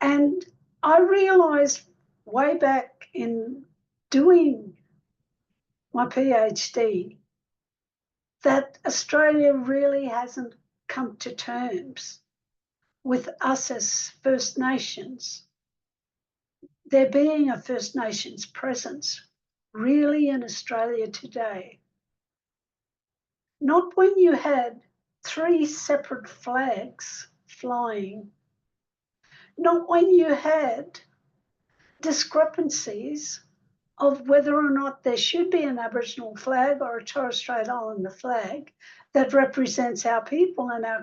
And I realised way back in doing my PhD that Australia really hasn't come to terms with us as First Nations, there being a First Nations presence really in Australia today. Not when you had 3 separate flags flying, not when you had discrepancies of whether or not there should be an Aboriginal flag or a Torres Strait Islander flag that represents our people and our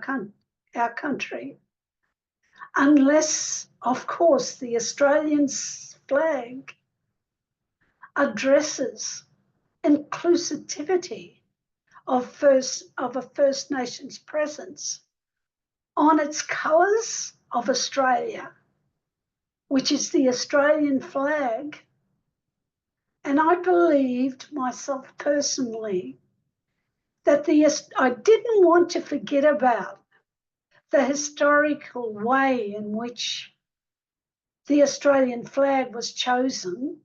country. Unless, of course, the Australian flag addresses inclusivity of a First Nations presence on its colours of Australia, which is the Australian flag. And I believed myself personally that I didn't want to forget about the historical way in which the Australian flag was chosen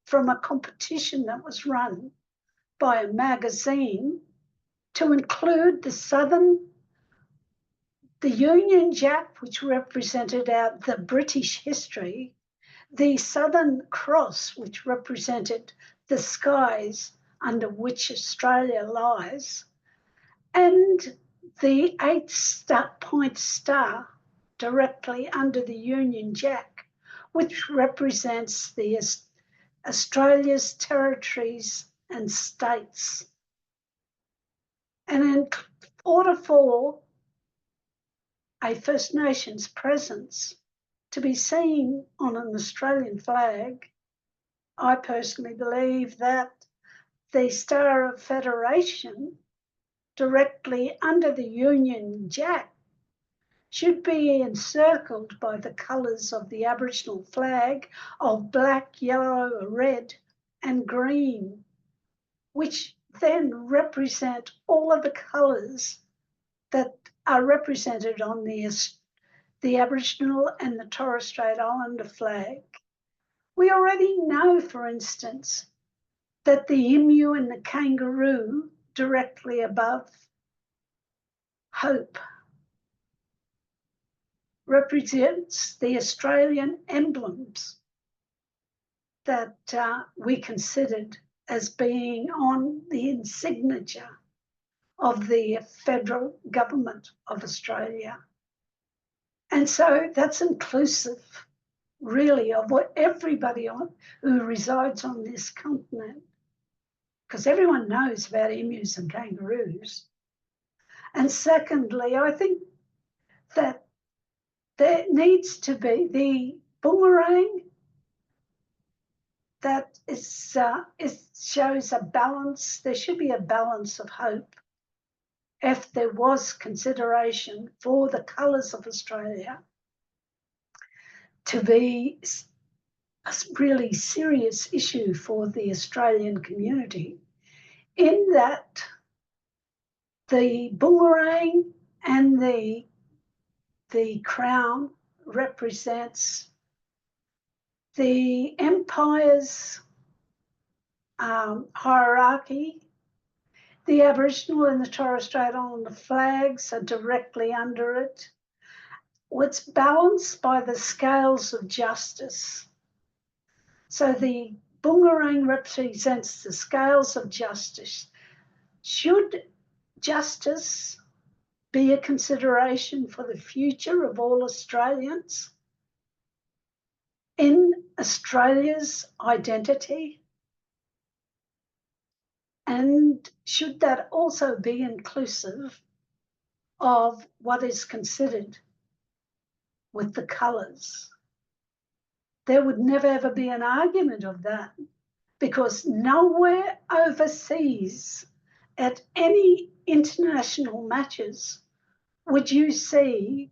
from a competition that was run by a magazine to include the Union Jack, which represented the British history, the Southern Cross, which represented the skies under which Australia lies, and the 8-point star directly under the Union Jack, which represents Australia's territories and states. And in order for a First Nations presence to be seen on an Australian flag, I personally believe that the Star of Federation directly under the Union Jack should be encircled by the colours of the Aboriginal flag of black, yellow, red and green, which then represent all of the colours that are represented on the Aboriginal and the Torres Strait Islander flag. We already know, for instance, that the emu and the kangaroo directly above Hope represents the Australian emblems that we considered as being on the insignia of the federal government of Australia. And so that's inclusive, really, of what everybody who resides on this continent, because everyone knows about emus and kangaroos. And secondly, I think that there needs to be the boomerang that shows a balance. There should be a balance of hope if there was consideration for the colours of Australia to be a really serious issue for the Australian community, in that the boomerang and the crown represents the empire's hierarchy. The Aboriginal and the Torres Strait Islander flags are directly under it. It's balanced by the scales of justice. So the boomerang represents the scales of justice. Should justice be a consideration for the future of all Australians in Australia's identity? And should that also be inclusive of what is considered with the colours? There would never ever be an argument of that, because nowhere overseas at any international matches would you see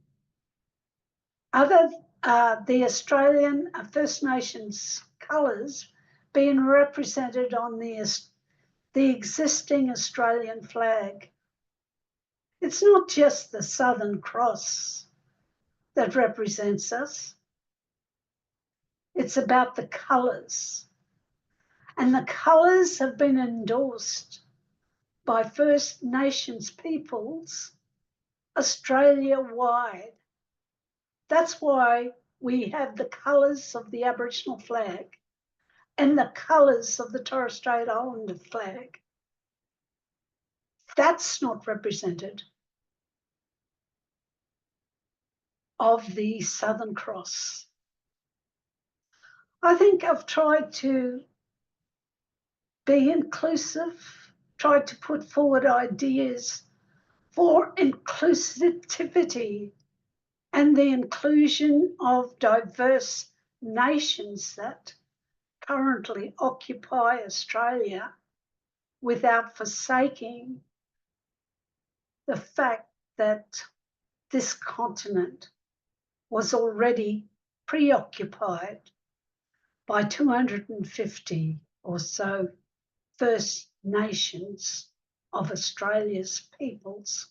the Australian First Nations colours being represented on the existing Australian flag. It's not just the Southern Cross that represents us. It's about the colours. And the colours have been endorsed by First Nations peoples Australia-wide. That's why we have the colours of the Aboriginal flag and the colours of the Torres Strait Islander flag. That's not represented of the Southern Cross. I think I've tried to be inclusive, tried to put forward ideas for inclusivity and the inclusion of diverse nations that currently occupy Australia without forsaking the fact that this continent was already preoccupied by 250 or so First Nations of Australia's peoples.